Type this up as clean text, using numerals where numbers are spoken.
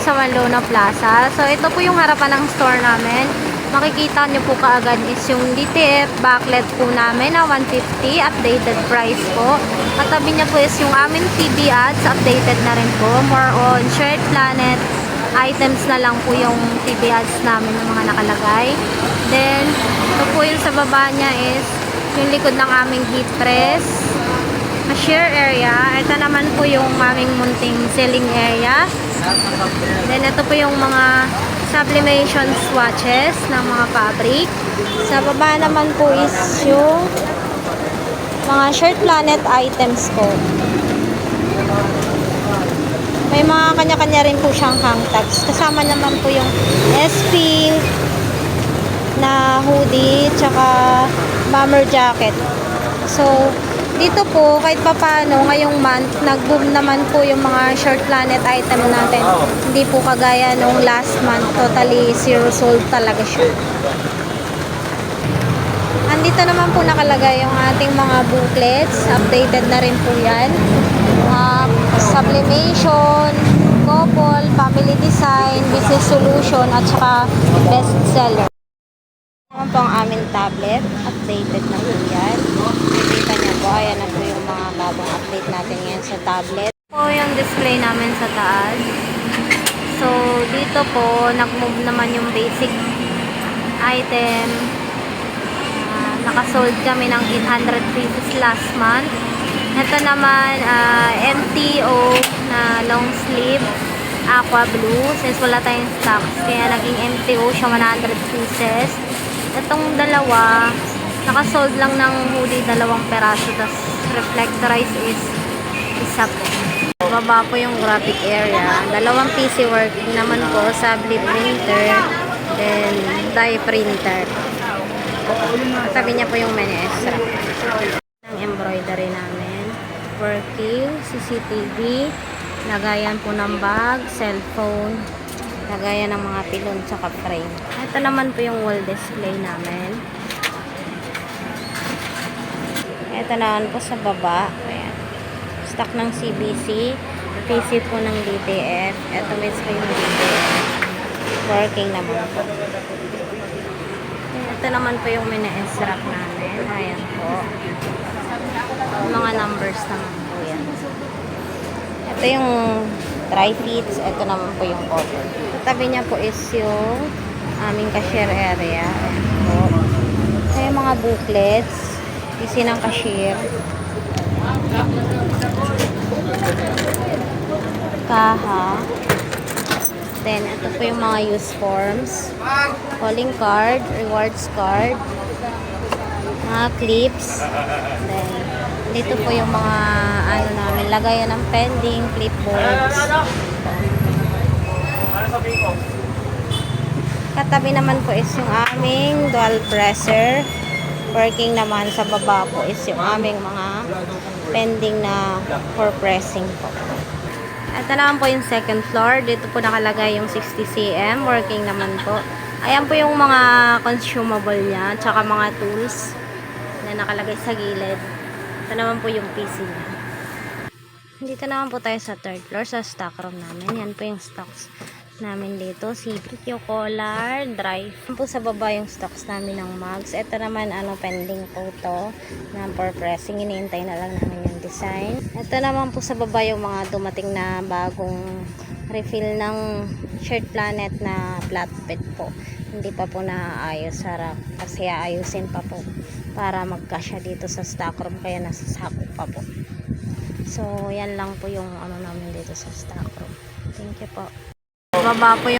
sa Manlona Plaza. So, ito po yung harapan ng store namin. Makikita nyo po kaagad is yung DTF backlet po namin na 150, updated price po. Katabi niya po is yung aming TV ads, updated na rin po. More on Shirt Planet items na lang po yung TV ads namin ng mga nakalagay. Then, ito po yung sa baba niya is yung likod ng aming heat press, cashier area. Ito naman po yung aming munting selling area. Then, ito po yung mga sublimation swatches ng mga fabric. Sa baba naman po is yung mga Shirt Planet items po. May mga kanya-kanya rin po siyang hang tags. Kasama naman po yung SP na hoodie tsaka bomber jacket. So, dito po, kahit papano, ngayong month, nag-boom naman po yung mga Shirt Planet item natin. Hindi po kagaya nung last month, totally zero sold talaga siya. Andito naman po nakalagay yung ating mga booklets. Updated na rin po yan. Sublimation, couple, family design, business solution, at saka bestseller. Naman po ang aming tablet. Updated na po yan. Nakita niyo po, ayan na po yung mga bagong update natin ngayon sa tablet. Ito po yung display namin sa taas. So, dito po, nag-move naman yung basic item. Nakasold kami ng 800 pesos last month. Ito naman, MTO na long sleeve, aqua blue. Since wala tayong stocks, kaya naging MTO siya 100 pieces. Itong dalawa, nakasold lang ng hoodie, 2 peraso. Tapos reflectorize is isa po. Baba po yung graphic area. 2 PC working naman po, sabli printer, then die printer. Tabi niya po yung mini extra. Ang embroidery namin. Working, CCTV, lagayan po ng bag, cellphone, lagayan ng mga pilon tsaka frame. Ito naman po yung wall display namin. Ito naman po sa baba. Ayan. Stock ng CBC, PC po ng DTF. Ito mismo yung DTF. Working naman po. Ito naman po yung mini-S rack namin. Ayan po. Mga numbers naman po yan. Ito yung dry fits. Ito naman po yung cotton. Tabi niya po is yung aming cashier area. Ayan po. Ito yung mga booklets. PC ng cashier. Kaha. Then, ito po yung mga use forms. Calling card, rewards card, mga clips. Then, dito po yung mga ano namin, lagayan ng pending, clipboards. Katabi naman po is yung aming dual presser. Working naman sa baba po is yung aming mga pending na for pressing po. Ito naman po yung second floor. Dito po nakalagay yung 60 cm. Working naman po. Ayan po yung mga consumable niya. Tsaka mga tools na nakalagay sa gilid. Ito naman po yung PC niya. Dito naman po tayo sa third floor. Sa stock room namin. Yan po yung stocks namin dito. CPQ collar, dry. Yan po sa baba yung stocks namin ng mugs. Ito naman pending po to na for pressing. Iniintay na lang namin yung design. Ito naman po sa baba yung mga dumating na bagong refill ng Shirt Planet na flat bed po. Hindi pa po naayos sa rack kasi aayusin pa po para magkasya dito sa stock room, kaya nasa sako pa po. So yan lang po yung namin dito sa stock room. Thank you po. Baba po yung